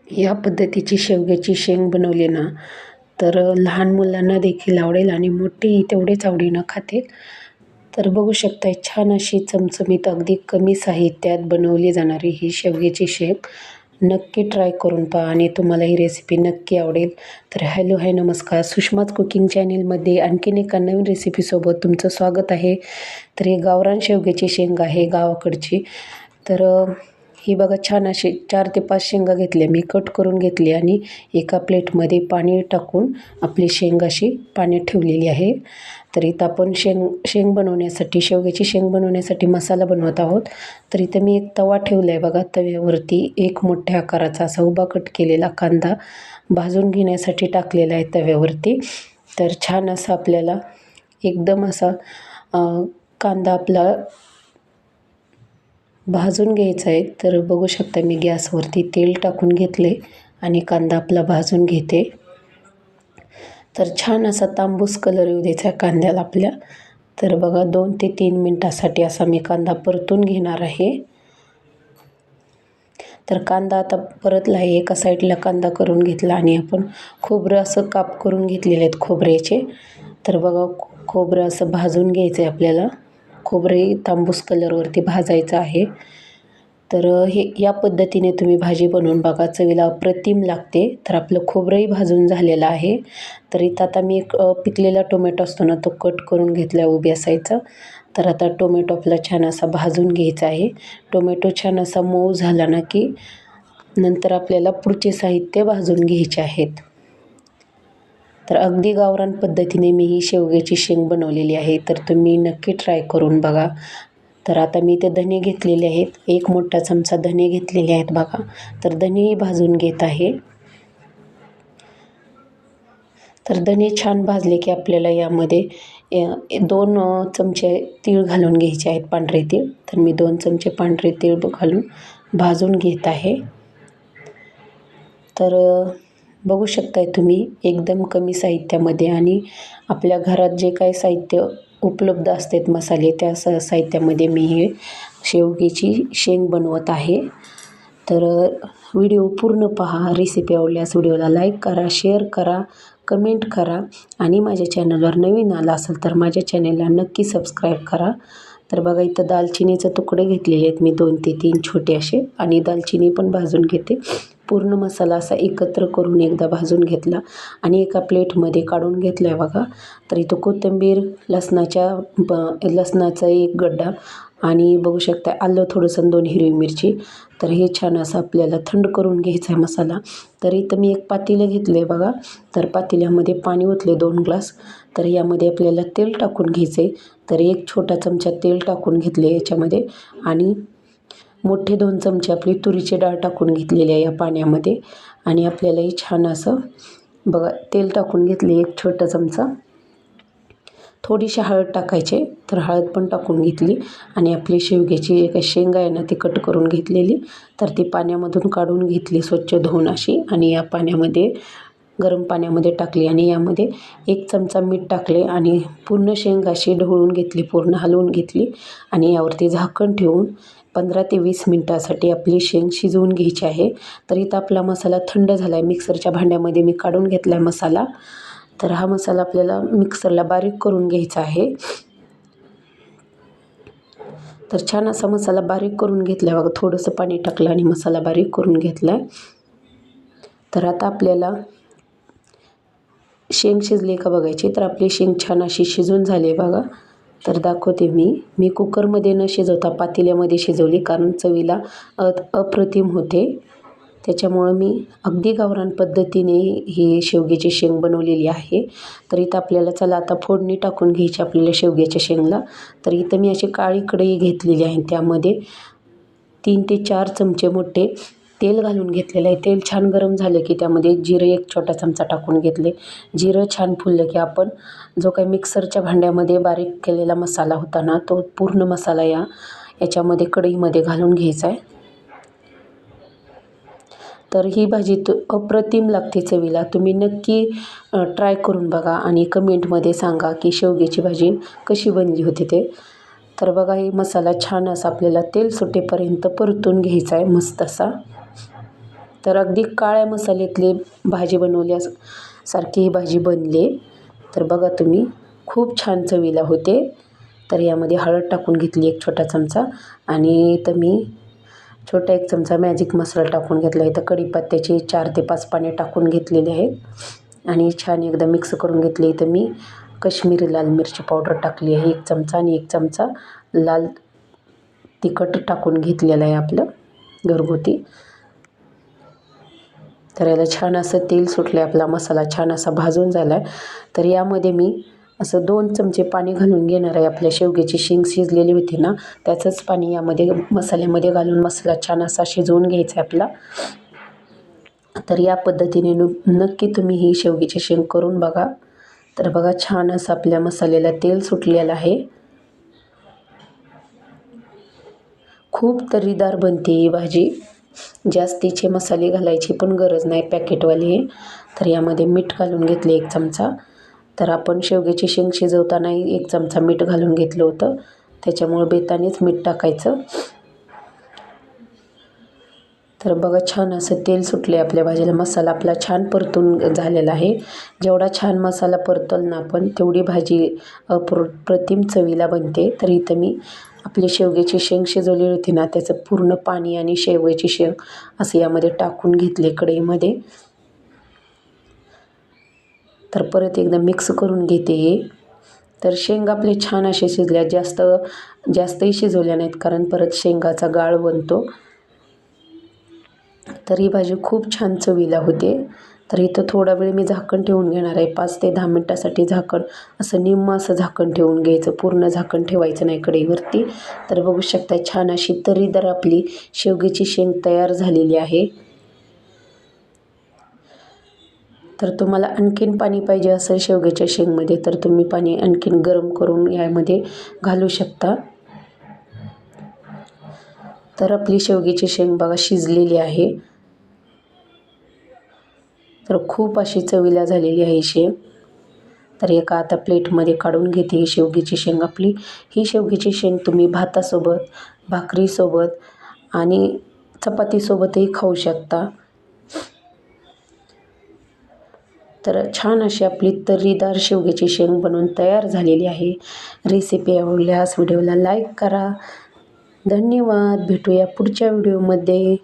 या पद्धतीची शेवग्याची शेंग बनवली ना तर लहान मुलांना देखील आवडेल आणि मोठेही तेवढेच आवडीनं खातील. तर बघू शकताय छान अशी चमचमीत अगदी कमी साहित्यात बनवली जाणारी ही शेवग्याची शेंग नक्की ट्राय करून पहा आणि तुम्हाला ही रेसिपी नक्की आवडेल. तर हॅलो हाय नमस्कार, सुषमाज कुकिंग चॅनेलमध्ये आणखीन एका नवीन रेसिपीसोबत तुमचं स्वागत आहे. तर हे गावरान शेवग्याची शेंग आहे गावाकडची. तर ही बघा छान अशी 4 ते 5 शेंगा घेतल्या मी, कट करून घेतली आणि एका प्लेटमध्ये पाणी टाकून आपली शेंग अशी पाण्यात ठेवलेली आहे. तर इथं आपण शेंग बनवण्यासाठी, शेवग्याची शेंग बनवण्यासाठी मसाला बनवत आहोत. तर इथं मी एक तवा ठेवला आहे बघा. तव्यावरती एक मोठ्या आकाराचा असा उभा कट केलेला कांदा भाजून घेण्यासाठी टाकलेला आहे तव्यावरती. तर छान असा आपल्याला एकदम असा कांदा आपला भाजून घ्यायचा आहे. तर बघू शकता मी गॅसवरती तेल टाकून घेतले आणि कांदा आपला भाजून घेते. तर छान असा तांबूस कलर येऊ द्यायचा कांद्याला आपल्या. तर बघा 2 ते 3 मिनटासाठी असा मी कांदा परतून घेणार आहे. तर कांदा आता परतला आहे. एका साईडला कांदा करून घेतला आणि आपण खोबरं असं काप करून घेतलेले आहेत खोबऱ्याचे. तर बघा खोबरं असं भाजून घ्यायचं आहे आपल्याला. खोबरे तांबूस कलरवरती भाजायचं आहे. तर या पद्धतीने तुम्ही भाजी बनवून बघा, चवीला अप्रतिम लागते. तर आपलं खोबरंही भाजून झालेलं आहे. तर इथं आता मी एक पिकलेला टोमॅटो असतो ना, तो कट करून घेतला उभ्या साईजचा. तर आता टोमॅटो आपला छान असा भाजून घ्यायचा आहे. टोमॅटो छान असा मऊ झाला ना की नंतर आपल्याला पुढचे साहित्य भाजून घ्यायचे आहेत. तर अगदी गावरान पद्धतीने मी ही शेवग्याची शेंग बनवलेली आहे. तर तुम्ही नक्की ट्राय करून बघा. तर आता मी ते धने घेतलेले आहेत. 1 मोठा चमचा धने घेतलेले आहेत बघा. तर धनेही भाजून घेत आहे. तर धने छान भाजले की आपल्याला यामध्ये 2 चमचे तीळ घालून घ्यायचे आहेत, पांढरे तीळ. तर मी 2 चमचे पांढरे तीळ घालून भाजून घेत आहे. तर बघू शकताय तुम्ही एकदम कमी साहित्यामध्ये आणि आपल्या घरात जे काही साहित्य उपलब्ध असतात मसाले, त्या साहित्यामध्ये मी हे शेवग्याची शेंग बनवत आहे. तर व्हिडिओ पूर्ण पहा. रेसिपी आवडल्यास व्हिडिओला लाईक करा, शेअर करा, कमेंट करा आणि माझ्या चॅनलवर नवीन आला असेल तर माझ्या चॅनलला नक्की सबस्क्राईब करा. तर बघा इथं दालचिनीचे तुकडे घेतलेले आहेत मी 2 ते 3 छोटे असे आणि दालचिनी पण भाजून घेते. पूर्ण मसाला असा एकत्र करून एकदा भाजून घेतला आणि एका प्लेटमध्ये काढून घेतला आहे बघा. तर इथं कोथिंबीर, लसणाचा 1 गड्डा आणि बघू शकता आलं थोडंसं, 2 हिरवी मिरची. तर हे छान असं आपल्याला थंड करून घ्यायचा आहे मसाला. तर इथं मी एक पातेलं घेतलं आहे बघा. तर पातेल्यामध्ये पाणी ओतले 2 ग्लास. तर यामध्ये आपल्याला तेल टाकून घ्यायचं आहे. तर 1 छोटा चमचा तेल टाकून घेतले याच्यामध्ये आणि मोठे 2 चमचे आपली तुरीची डाळ टाकून घेतलेली आहे या पाण्यामध्ये. आणि आपल्यालाही छान असं बघा तेल टाकून घेतले 1 छोटा चमचा. थोडीशी हळद टाकायचे. तर हळद पण टाकून घेतली आणि आपली शेवग्याची एक शेंगा आहे ना ती कट करून घेतलेली. तर ती पाण्यामधून काढून घेतली स्वच्छ धुवून अशी आणि या पाण्यामध्ये, गरम पाण्यामध्ये टाकली आणि यामध्ये 1 चमचा मीठ टाकले आणि पूर्ण शेंग अशी ढवळून घेतली, पूर्ण हलवून घेतली आणि यावरती झाकण ठेवून 15 ते 20 मिनटासाठी आपली शेंग शिजवून घ्यायची आहे. तर इथं आपला मसाला थंड झाला आहे. मिक्सरच्या भांड्यामध्ये मी काढून घेतला आहे मसाला. तर हा मसाला आपल्याला मिक्सरला बारीक करून घ्यायचा आहे. तर छान असा मसाला बारीक करून घेतला आहे बघा. थोडंसं पाणी टाकलं आणि मसाला बारीक करून घेतला आहे. तर आता आपल्याला शेंग शिजली का बघायची. तर आपली शेंग छान अशी शिजून झाली आहे बघा. तर दाखवते मी कुकरमध्ये न शिजवता पातेल्यामध्ये शिजवली, कारण चवीला अप्रतिम होते. त्याच्यामुळं मी अगदी गावरान पद्धतीने ही शेवग्याची शेंग बनवलेली आहे. तर इथं आपल्याला चला आता फोडणी टाकून घ्यायची आपल्याला शेवग्याच्या शेंगला. तर इथं मी अशी काळी कढई घेतलेली आहे. त्यामध्ये 3 ते 4 चमचे मोठे तेल घालून घेतलेलं आहे. तेल छान गरम झालं की त्यामध्ये जिरं 1 छोटा चमचा टाकून घेतले. जिरं छान फुललं की आपण जो काही मिक्सरच्या भांड्यामध्ये बारीक केलेला मसाला होता ना, तो पूर्ण मसाला याच्यामध्ये कढईमध्ये घालून घ्यायचा आहे. तर ही भाजी अप्रतिम लागते चवीला. तुम्ही नक्की ट्राय करून बघा आणि कमेंटमध्ये सांगा की शेवग्याची भाजी कशी बनली होती ते. तर बघा हे मसाला छान असा आपल्याला तेल सुटेपर्यंत परतून घ्यायचा आहे मस्त असा. तर अगदी काळ्या मसाल्यातली भाजी बनवल्यासारखी ही भाजी बनली. तर बघा तुम्ही, खूप छान चवीला होते. तर यामध्ये हळद टाकून घेतली 1 छोटा चमचा आणि इथं मी छोटा 1 चमचा मॅजिक मसाला टाकून घेतला. इथं कढीपत्त्याची 4 ते 5 पाने टाकून घेतलेली आहेत आणि छान एकदा मिक्स करून घेतले. इथं मी काश्मीरी लाल मिरची पावडर टाकली आहे 1 चमचा आणि 1 चमचा लाल तिखट टाकून घेतलेलं आहे आपलं घरगुती. तर याला छान असं तेल सुटलं आहे. आपला मसाला छान असा भाजून झाला आहे. तर यामध्ये मी असं 2 चमचे पाणी घालून घेणार आहे. आपल्या शेवग्याची शेंग शिजलेली होती ना, त्याचंच पाणी यामध्ये मसाल्यामध्ये घालून मसाला छान असा शिजवून घ्यायचा आहे आपला. तर या पद्धतीने नक्की तुम्ही ही शेवग्याची शेंग करून बघा. तर बघा, छान असं आपल्या मसाल्याला तेल सुटलेलं आहे. खूप तर्रीदार बनते ही भाजी. जास्तीचे मसाले घालायची पण गरज नाही पॅकेटवाले. तर यामध्ये मीठ घालून घेतले 1 चमचा. तर आपण शेवग्याची शेंग शिजवताना 1 चमचा मीठ घालून घेतलं होतं, त्याच्यामुळं बेतानेच मीठ टाकायचं. तर बघा, छान असं तेल सुटले आपल्या भाजीला. मसाला आपला छान परतून झालेला आहे. जेवढा छान मसाला परतल ना आपण, तेवढी भाजी अप्रतिम चवीला बनते. तर इथं मी आपली शेवग्याची शेंग शिजवली होती ना, त्याचं पूर्ण पाणी आणि शेवग्याची शेंग असं यामध्ये टाकून घेतले कढईमध्ये. तर परत एकदा मिक्स करून घेते हे. तर शेंगा आपले छान असे शिजल्या, जास्तही शिजवल्या नाहीत, कारण परत शेंगाचा गाळ बनतो. तर ही भाजी खूप छान चवीला होते. तर इथं थोडा वेळ मी झाकण ठेवून घेणार आहे. 5 ते 10 मिनटासाठी झाकण असं निम्मं असं झाकण ठेवून घ्यायचं, पूर्ण झाकण ठेवायचं नाही कढईवरती. तर बघू शकता, छान अशी तर्रीदार आपली शेवग्याची शेंग तयार झालेली आहे. तर तुम्हाला आणखीन पाणी पाहिजे असेल शेवग्याच्या शेंगमध्ये, तर तुम्ही पाणी आणखीन गरम करून यामध्ये घालू शकता. तर आपली शेवग्याची शेंग बघा शिजलेली आहे. तर खूप अशी चवीला झालेली आहे शेंग. तर एका आता प्लेटमध्ये काढून घेते ही शेवग्याची शेंग आपली. ही शेवग्याची शेंग तुम्ही भातासोबत, भाकरीसोबत आणि चपातीसोबतही खाऊ शकता. तर छान अशी आपली तर्रीदार शेवग्याची शेंग बनवून तयार झालेली आहे. रेसिपी आवडल्यास व्हिडिओला लाईक करा. धन्यवाद. भेटूया पुढच्या व्हिडिओमध्ये.